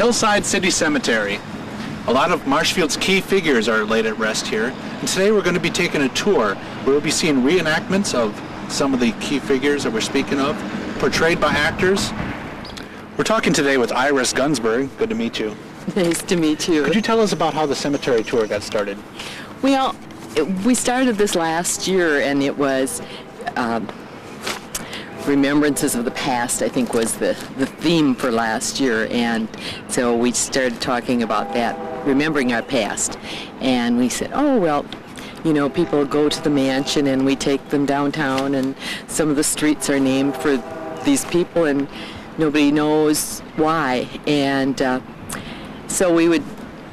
Hillside City Cemetery. A lot of Marshfield's key figures are laid at rest here, and today we're going to be taking a tour where we'll be seeing reenactments of some of the key figures that we're speaking of, portrayed by actors. We're talking today with Iris Guensberg. Good to meet you. Nice to meet you. Could you tell us about how the cemetery tour got started? Well, we started this last year, and it was remembrances of the past, I think, was the theme for last year. And so we started talking about that, remembering our past. And we said, oh, well, you know, people go to the mansion and we take them downtown, and some of the streets are named for these people and nobody knows why. And so we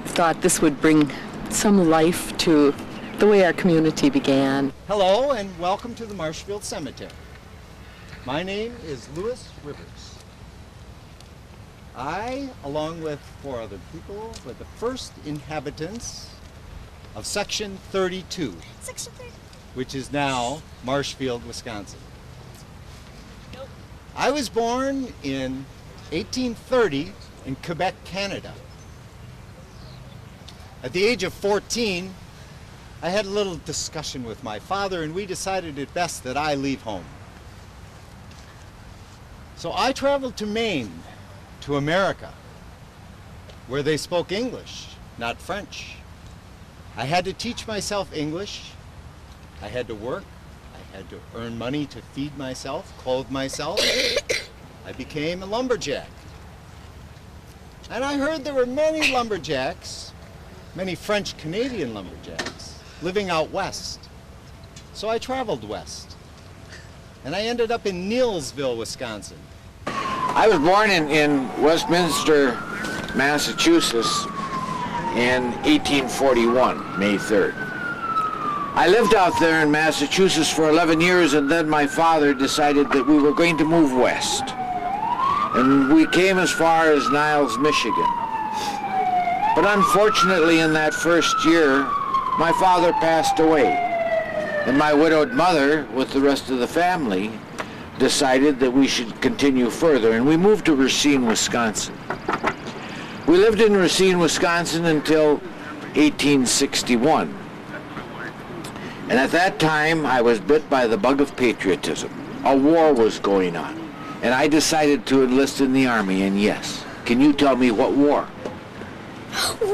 thought this would bring some life to the way our community began. Hello and welcome to the Marshfield Cemetery. My name is Louis Rivers. I, along with 4 other people, were the first inhabitants of Section 32, which is now Marshfield, Wisconsin. I was born in 1830 in Quebec, Canada. At the age of 14, I had a little discussion with my father, and we decided it best that I leave home. So I traveled to Maine, to America, where they spoke English, not French. I had to teach myself English. I had to work. I had to earn money to feed myself, clothe myself. I became a lumberjack. And I heard there were many lumberjacks, many French-Canadian lumberjacks, living out west. So I traveled west. And I ended up in Neillsville, Wisconsin. I was born in Westminster, Massachusetts in 1841, May 3rd. I lived out there in Massachusetts for 11 years, and then my father decided that we were going to move west. And we came as far as Niles, Michigan. But unfortunately, in that first year, my father passed away. And my widowed mother, with the rest of the family, decided that we should continue further, and we moved to Racine, Wisconsin. We lived in Racine, Wisconsin until 1861. And at that time, I was bit by the bug of patriotism. A war was going on, and I decided to enlist in the Army, and yes. Can you tell me what war?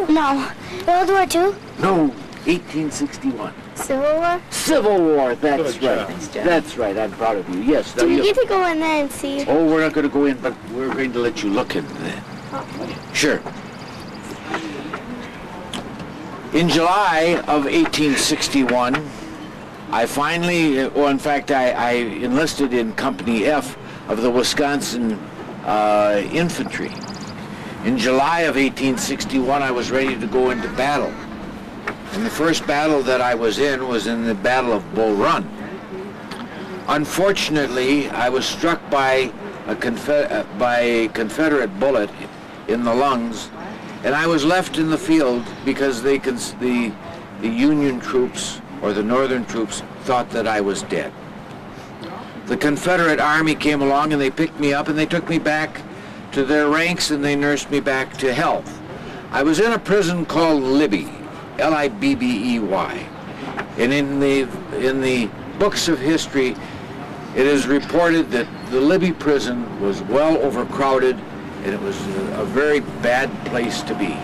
No. World War II? No, 1861. Civil War? Civil War, that's right. Nice job. That's right, I'm proud of you. Yes. Do we get to go in there and see? Oh, we're not going to go in, but we're going to let you look into that. Okay. Sure. In July of 1861, I finally, in fact, I enlisted in Company F of the Wisconsin Infantry. In July of 1861, I was ready to go into battle. And the first battle that I was in the Battle of Bull Run. Unfortunately, I was struck by a Confederate bullet in the lungs, and I was left in the field because the Union troops, or the Northern troops, thought that I was dead. The Confederate Army came along and they picked me up and they took me back to their ranks and they nursed me back to health. I was in a prison called Libby, Libbey, and in the books of history, it is reported that the Libby prison was well overcrowded, and it was a very bad place to be.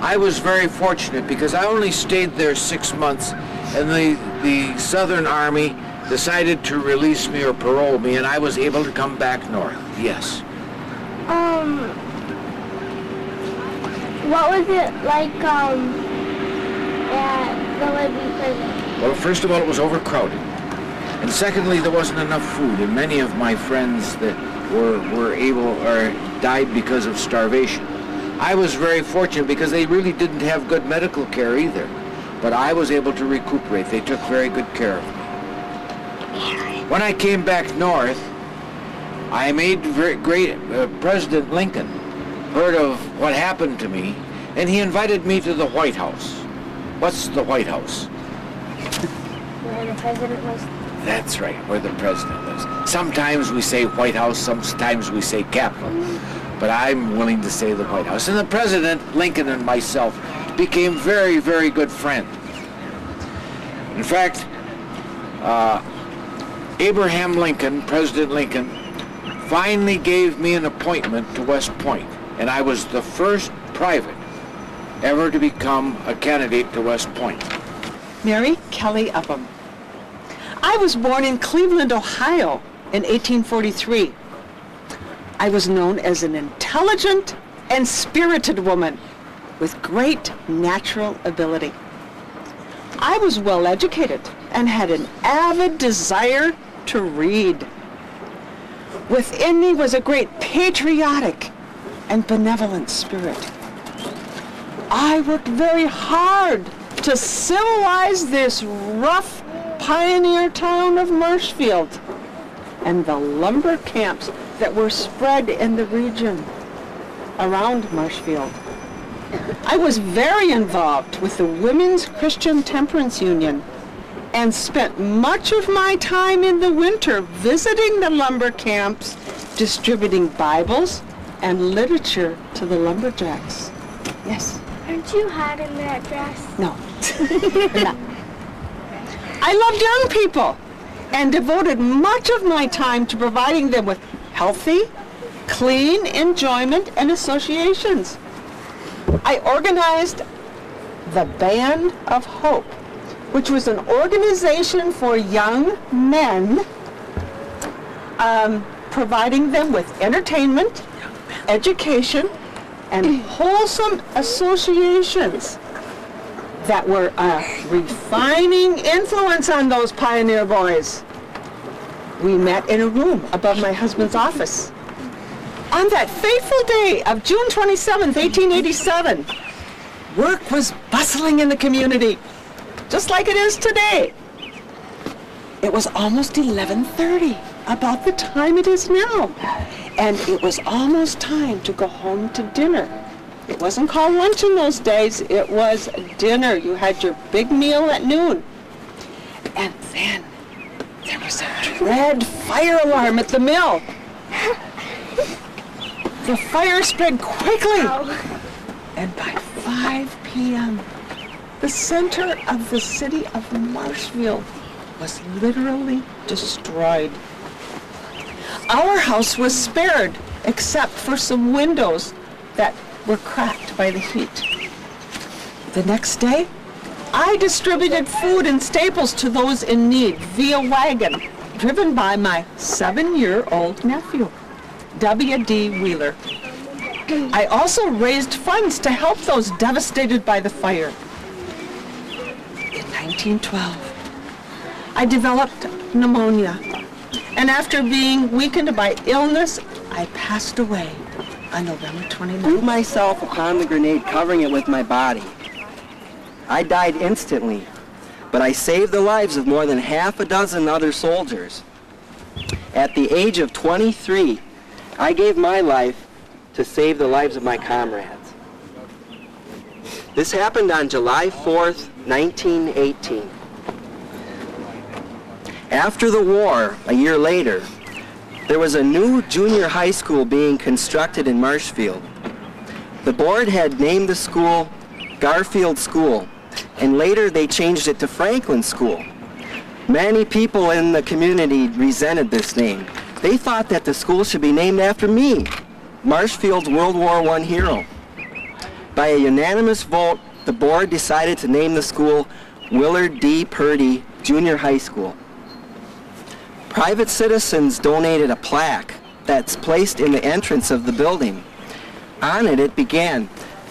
I was very fortunate because I only stayed there 6 months, and the Southern Army decided to release me or parole me, and I was able to come back north. Yes. What was it like at the Libby prison? Well, first of all, it was overcrowded. And secondly, there wasn't enough food, and many of my friends that were able or died because of starvation. I was very fortunate because they really didn't have good medical care either. But I was able to recuperate. They took very good care of me. When I came back north, I made President Lincoln heard of what happened to me, and he invited me to the White House. What's the White House? Where the president was. That's right, where the president lives. Sometimes we say White House, sometimes we say Capitol. but I'm willing to say the White House. And the President, Lincoln, and myself became very, very good friends. In fact, Abraham Lincoln, President Lincoln, finally gave me an appointment to West Point, and I was the first private ever to become a candidate to West Point. Mary Kelly Upham. I was born in Cleveland, Ohio in 1843. I was known as an intelligent and spirited woman with great natural ability. I was well educated and had an avid desire to read. Within me was a great patriotic and benevolent spirit. I worked very hard to civilize this rough pioneer town of Marshfield and the lumber camps that were spread in the region around Marshfield. I was very involved with the Women's Christian Temperance Union and spent much of my time in the winter visiting the lumber camps, distributing Bibles and literature to the lumberjacks. Yes? Aren't you hot in that dress? No. No. I loved young people and devoted much of my time to providing them with healthy, clean enjoyment and associations. I organized the Band of Hope, which was an organization for young men, providing them with entertainment, education, and wholesome associations that were a refining influence on those pioneer boys. We met in a room above my husband's office. On that fateful day of June 27th, 1887, work was bustling in the community, just like it is today. It was almost 11:30, about the time it is now, and it was almost time to go home to dinner. It wasn't called lunch in those days, it was dinner. You had your big meal at noon. And then there was a dread fire alarm at the mill. The fire spread quickly, and by 5 p.m., the center of the city of Marshfield was literally destroyed. Our house was spared, except for some windows that were cracked by the heat. The next day, I distributed food and staples to those in need via wagon, driven by my 7-year-old nephew, W.D. Wheeler. I also raised funds to help those devastated by the fire. In 1912, I developed pneumonia, and after being weakened by illness, I passed away on November 29th. Threw myself upon the grenade, covering it with my body. I died instantly, but I saved the lives of more than half a dozen other soldiers. At the age of 23, I gave my life to save the lives of my comrades. This happened on July 4th, 1918. After the war, a year later, there was a new junior high school being constructed in Marshfield. The board had named the school Garfield School, and later they changed it to Franklin School. Many people in the community resented this name. They thought that the school should be named after me, Marshfield's World War I hero. By a unanimous vote, the board decided to name the school Willard D. Purdy Junior High School. Private citizens donated a plaque that's placed in the entrance of the building. On it, it began,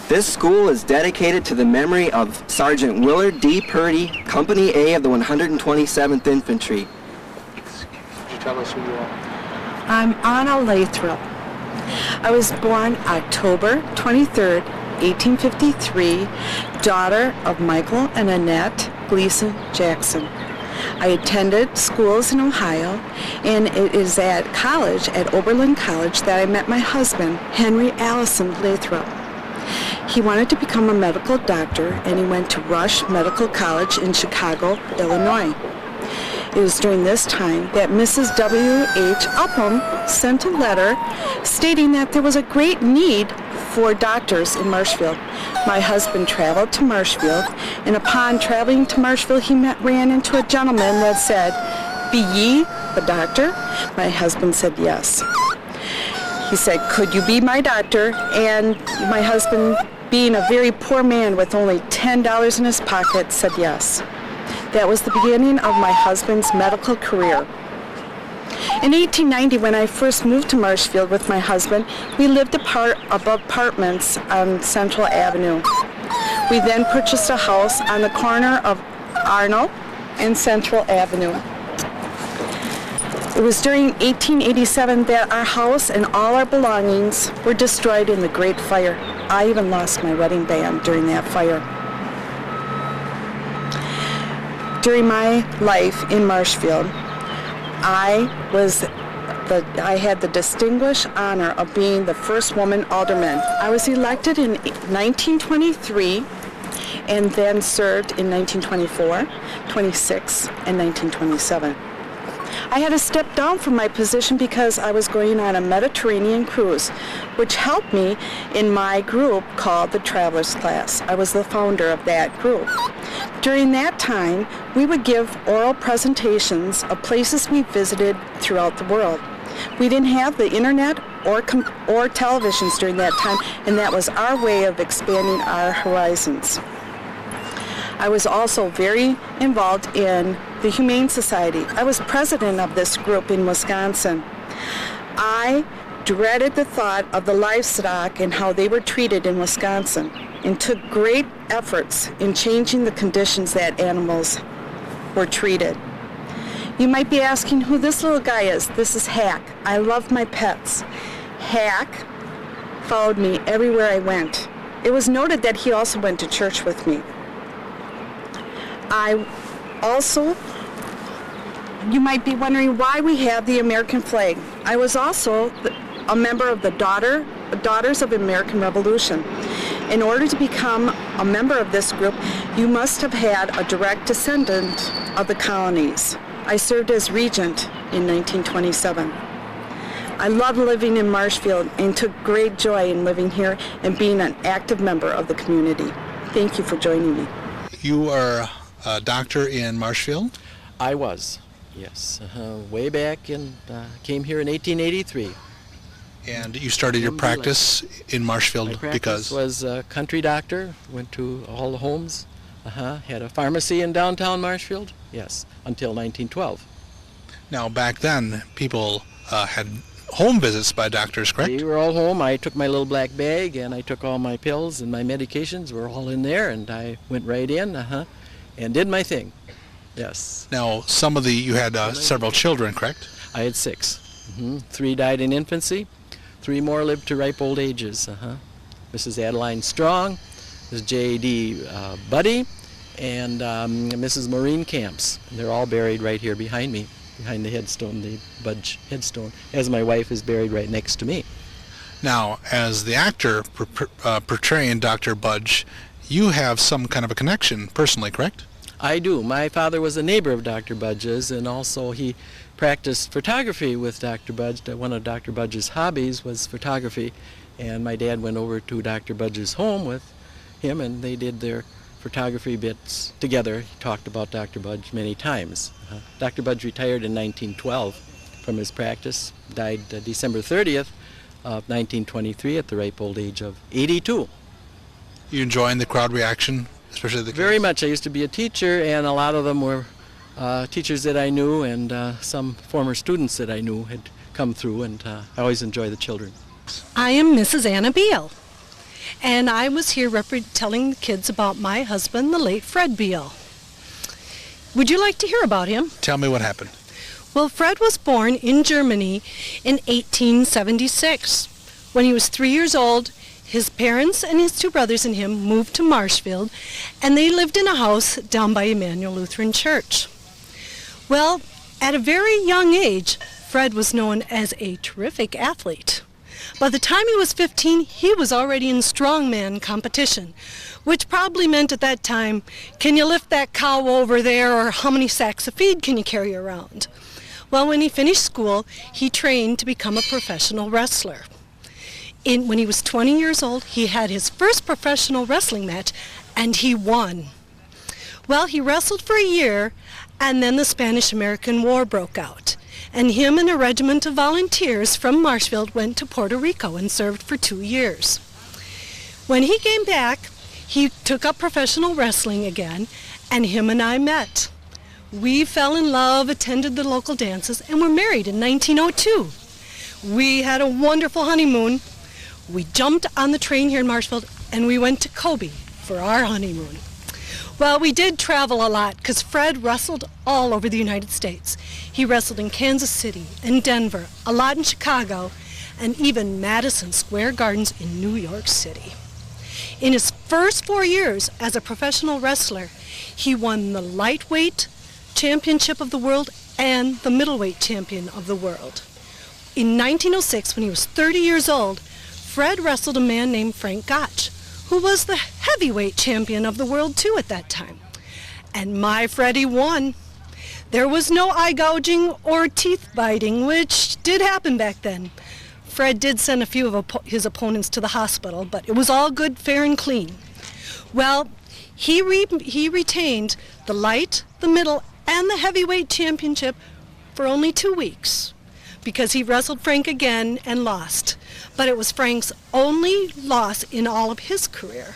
"This school is dedicated to the memory of Sergeant Willard D. Purdy, Company A of the 127th Infantry." Could you tell us who you are? I'm Anna Lathrop. I was born October 23rd, 1853, daughter of Michael and Annette Gleason Jackson. I attended schools in Ohio, and it is at college, at Oberlin College, that I met my husband, Henry Allison Lathrop. He wanted to become a medical doctor, and he went to Rush Medical College in Chicago, Illinois. It was during this time that Mrs. W.H. Upham sent a letter stating that there was a great need for doctors in Marshfield. My husband traveled to Marshfield, and upon traveling to Marshfield, he ran into a gentleman that said, "Be ye the doctor?" My husband said yes. He said, "Could you be my doctor?" And my husband, being a very poor man with only $10 in his pocket, said yes. That was the beginning of my husband's medical career. In 1890, when I first moved to Marshfield with my husband, we lived above apartments on Central Avenue. We then purchased a house on the corner of Arnold and Central Avenue. It was during 1887 that our house and all our belongings were destroyed in the Great Fire. I even lost my wedding band during that fire. During my life in Marshfield, I had the distinguished honor of being the first woman alderman. I was elected in 1923 and then served in 1924, 26, and 1927. I had to step down from my position because I was going on a Mediterranean cruise, which helped me in my group called the Travelers Class. I was the founder of that group. During that time, we would give oral presentations of places we visited throughout the world. We didn't have the internet or televisions during that time, and that was our way of expanding our horizons. I was also very involved in the Humane Society. I was president of this group in Wisconsin. I dreaded the thought of the livestock and how they were treated in Wisconsin, and took great efforts in changing the conditions that animals were treated. You might be asking who this little guy is. This is Hack. I love my pets. Hack followed me everywhere I went. It was noted that he also went to church with me. You might be wondering why we have the American flag. I was also a member of the Daughters of American Revolution. In order to become a member of this group, you must have had a direct descendant of the colonies. I served as regent in 1927. I love living in Marshfield and took great joy in living here and being an active member of the community. Thank you for joining me. You are a doctor in Marshfield? I was, yes. Way back and came here in 1883. And you started your practice in Marshfield My practice because? Was a country doctor, went to all the homes, had a pharmacy in downtown Marshfield, yes, until 1912. Now back then, people had home visits by doctors, correct? We were all home. I took my little black bag and I took all my pills and my medications were all in there, and I went right in, and did my thing, yes. Now you had several children, correct? I had 6. 3 died in infancy. 3 more lived to ripe old ages. Mrs. Adeline Strong, Mrs. J.D. Buddy, and Mrs. Maureen Camps. And they're all buried right here behind me, behind the headstone, the Budge headstone, as my wife is buried right next to me. Now, as the actor portraying Dr. Budge, you have some kind of a connection personally, correct? I do. My father was a neighbor of Dr. Budge's, and also he practiced photography with Dr. Budge. One of Dr. Budge's hobbies was photography, and my dad went over to Dr. Budge's home with him, and they did their photography bits together. He talked about Dr. Budge many times. Dr. Budge retired in 1912 from his practice, died December 30th of 1923 at the ripe old age of 82. You enjoying the crowd reaction, especially the kids? Very much. I used to be a teacher, and a lot of them were teachers that I knew, and some former students that I knew had come through, and I always enjoy the children. I am Mrs. Anna Beal, and I was here telling the kids about my husband, the late Fred Beal. Would you like to hear about him? Tell me what happened. Well, Fred was born in Germany in 1876. When he was 3 years old, his parents and his 2 brothers and him moved to Marshfield, and they lived in a house down by Emmanuel Lutheran Church. Well, at a very young age, Fred was known as a terrific athlete. By the time he was 15, he was already in strongman competition, which probably meant at that time, can you lift that cow over there, or how many sacks of feed can you carry around? Well, when he finished school, he trained to become a professional wrestler. When he was 20 years old, he had his first professional wrestling match, and he won. Well, he wrestled for a year, and then the Spanish-American War broke out, and him and a regiment of volunteers from Marshfield went to Puerto Rico and served for 2 years. When he came back, he took up professional wrestling again, and him and I met. We fell in love, attended the local dances, and were married in 1902. We had a wonderful honeymoon. We jumped on the train here in Marshfield, and we went to Kobe for our honeymoon. Well, we did travel a lot because Fred wrestled all over the United States. He wrestled in Kansas City and Denver, a lot in Chicago, and even Madison Square Gardens in New York City. In his first 4 years as a professional wrestler, he won the lightweight championship of the world and the middleweight champion of the world. In 1906, when he was 30 years old, Fred wrestled a man named Frank Gotch, who was the heavyweight champion of the world too at that time. And my Freddie won. There was no eye gouging or teeth biting, which did happen back then. Fred did send a few of his opponents to the hospital, but it was all good, fair, and clean. Well, he retained the light, the middle, and the heavyweight championship for only 2 weeks because he wrestled Frank again and lost. But it was Frank's only loss in all of his career.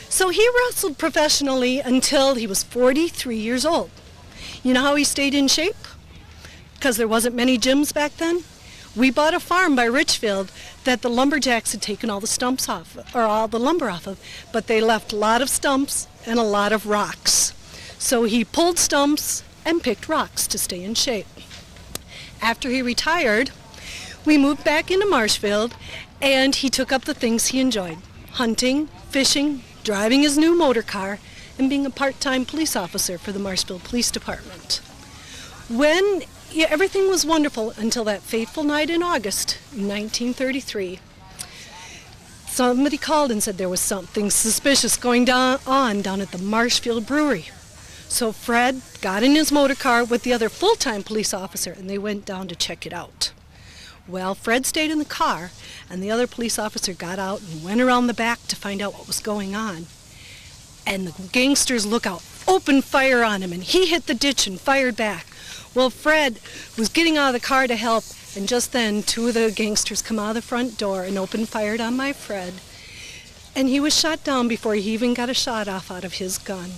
So he wrestled professionally until he was 43 years old. You know how he stayed in shape? Because there wasn't many gyms back then. We bought a farm by Richfield that the lumberjacks had taken all the stumps off, or all the lumber off of, but they left a lot of stumps and a lot of rocks. So he pulled stumps and picked rocks to stay in shape. After he retired, we moved back into Marshfield, and he took up the things he enjoyed: hunting, fishing, driving his new motor car, and being a part-time police officer for the Marshfield Police Department. Everything was wonderful until that fateful night in August 1933. Somebody called and said there was something suspicious going on down at the Marshfield Brewery. So Fred got in his motor car with the other full-time police officer, and they went down to check it out. Well, Fred stayed in the car, and the other police officer got out and went around the back to find out what was going on. And the gangsters opened fire on him, and he hit the ditch and fired back. Well, Fred was getting out of the car to help, and just then 2 of the gangsters come out of the front door and opened fire on my Fred. And he was shot down before he even got a shot off out of his gun.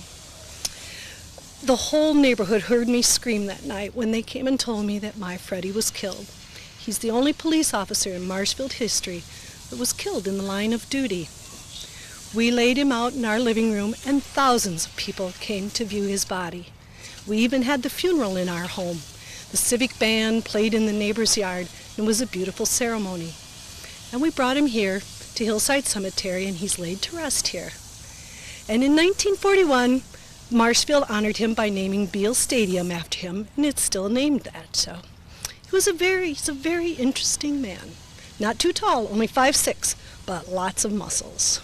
The whole neighborhood heard me scream that night when they came and told me that my Freddie was killed. He's the only police officer in Marshfield history that was killed in the line of duty. We laid him out in our living room, and thousands of people came to view his body. We even had the funeral in our home. The civic band played in the neighbor's yard, and it was a beautiful ceremony. And we brought him here to Hillside Cemetery, and he's laid to rest here. And in 1941, Marshfield honored him by naming Beale Stadium after him, and it's still named that. So he's a very interesting man. Not too tall, only 5'6", but lots of muscles.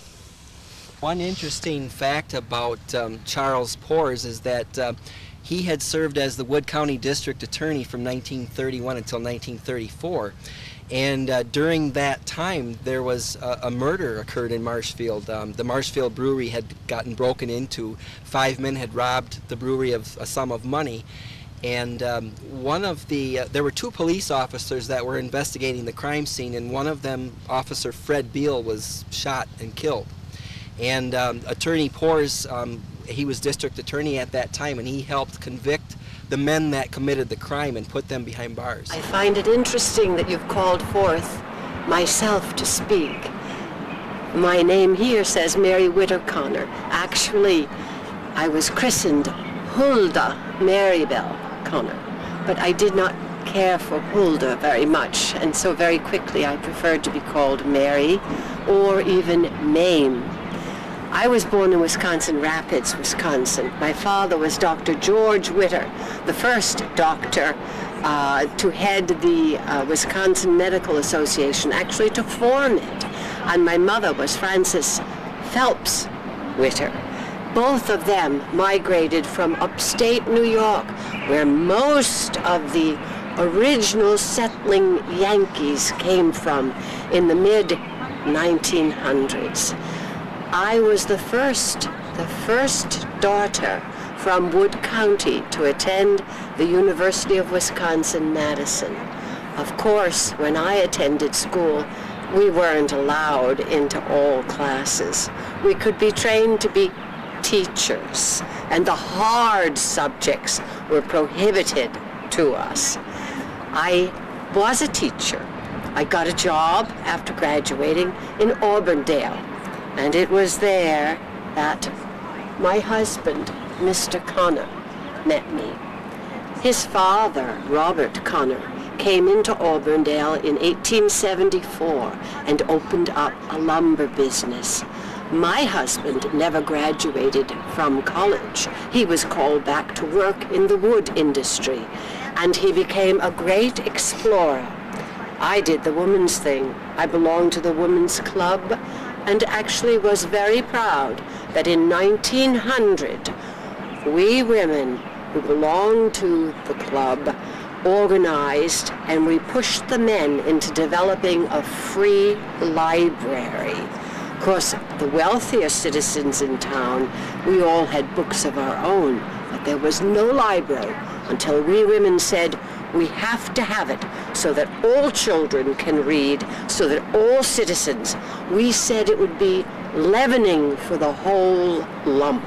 One interesting fact about Charles Pors is that he had served as the Wood County District Attorney from 1931 until 1934. And during that time, there was a murder occurred in Marshfield. The Marshfield Brewery had gotten broken into. 5 men had robbed the brewery of a sum of money. And there were 2 police officers that were investigating the crime scene, and one of them, Officer Fred Beale, was shot and killed. And Attorney Pors, he was district attorney at that time, and he helped convict the men that committed the crime and put them behind bars. I find it interesting that you've called forth myself to speak. My name here says Mary Witter Connor. Actually, I was christened Hulda Marybelle Connor, but I did not care for Hulda very much, and so very quickly I preferred to be called Mary or even Mame. I was born in Wisconsin Rapids, Wisconsin. My father was Dr. George Witter, the first doctor to head the Wisconsin Medical Association, actually to form it. And my mother was Frances Phelps Witter. Both of them migrated from upstate New York, where most of the original settling Yankees came from in the mid-1900s. I was the first daughter from Wood County to attend the University of Wisconsin-Madison. Of course, when I attended school, we weren't allowed into all classes. We could be trained to be teachers, and the hard subjects were prohibited to us. I was a teacher. I got a job after graduating in Auburndale, and it was there that my husband, Mr. Connor, met me. His father, Robert Connor, came into Auburndale in 1874 and opened up a lumber business. My husband never graduated from college. He was called back to work in the wood industry, and he became a great explorer. I did the woman's thing. I belonged to the women's club, and actually was very proud that in 1900, we women who belonged to the club organized, and we pushed the men into developing a free library. Of course, the wealthier citizens in town, we all had books of our own, but there was no library until we women said, we have to have it so that all children can read, so that all citizens, we said it would be leavening for the whole lump.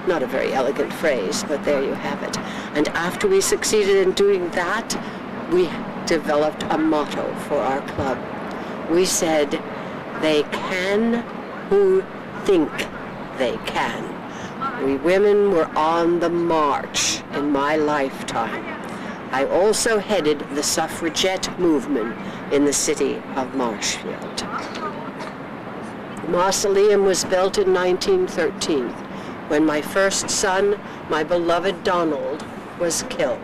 Not a very elegant phrase, but there you have it. And after we succeeded in doing that, we developed a motto for our club. We said, they can who think they can. We women were on the march in my lifetime. I also headed the suffragette movement in the city of Marshfield. The mausoleum was built in 1913 when my first son, my beloved Donald, was killed.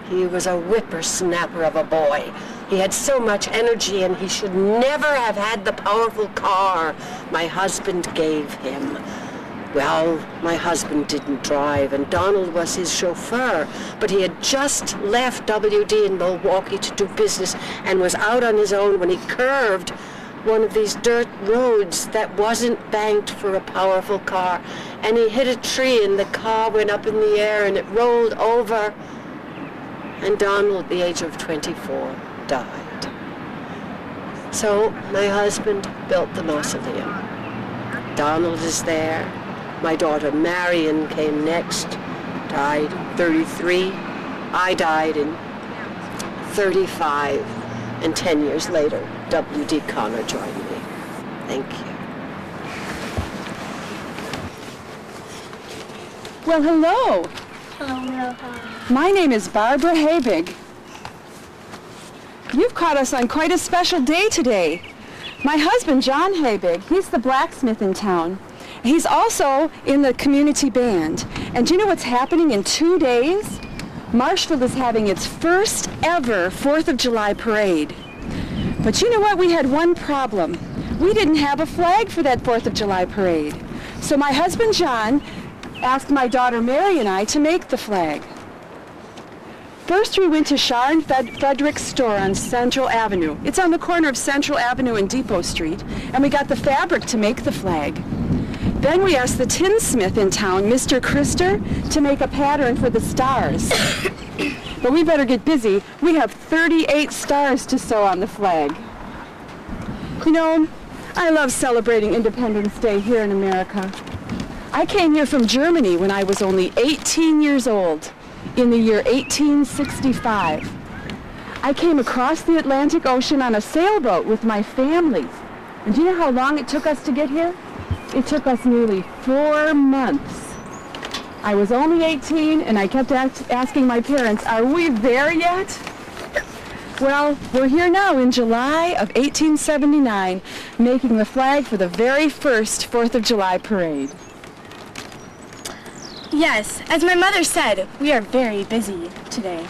He was a whippersnapper of a boy. He had so much energy, and he should never have had the powerful car my husband gave him. Well, my husband didn't drive, and Donald was his chauffeur, but he had just left WD in Milwaukee to do business and was out on his own when he curved one of these dirt roads that wasn't banked for a powerful car, and he hit a tree, and the car went up in the air, and it rolled over, and Donald, at the age of 24, died. So my husband built the mausoleum. Donald is there. My daughter Marion came next, died in 33. I died in 35, and 10 years later, W.D. Connor joined me. Thank you. Well, hello. Hello. My name is Barbara Habig. You've caught us on quite a special day today. My husband, John Habig, he's the blacksmith in town. He's also in the community band. And do you know what's happening in 2 days? Marshfield is having its first ever 4th of July parade. But you know what? We had one problem. We didn't have a flag for that 4th of July parade. So my husband, John, asked my daughter Mary and I to make the flag. First, we went to Sharon Frederick's store on Central Avenue. It's on the corner of Central Avenue and Depot Street, and we got the fabric to make the flag. Then we asked the tinsmith in town, Mr. Krister, to make a pattern for the stars. But we better get busy. We have 38 stars to sew on the flag. You know, I love celebrating Independence Day here in America. I came here from Germany when I was only 18 years old, in the year 1865. I came across the Atlantic Ocean on a sailboat with my family. And do you know how long it took us to get here? It took us nearly 4 months. I was only 18, and I kept asking my parents, are we there yet? Well, we're here now in July of 1879, making the flag for the very first 4th of July parade. Yes, as my mother said, we are very busy today.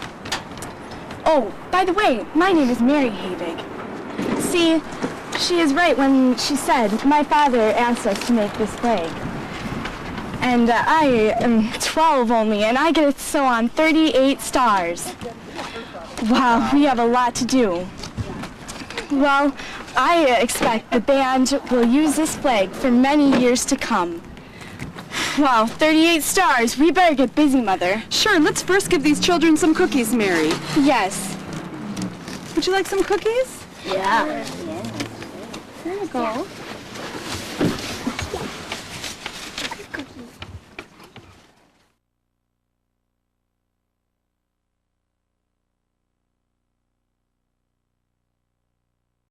Oh, by the way, my name is Mary Habig. See, she is right when she said my father asked us to make this flag. And I am 12 only, and I get to sew on 38 stars. Wow, we have a lot to do. Well, I expect the band will use this flag for many years to come. Wow, 38 stars. We better get busy, Mother. Sure, let's first give these children some cookies, Mary. Yes. Would you like some cookies? Yeah. There you go.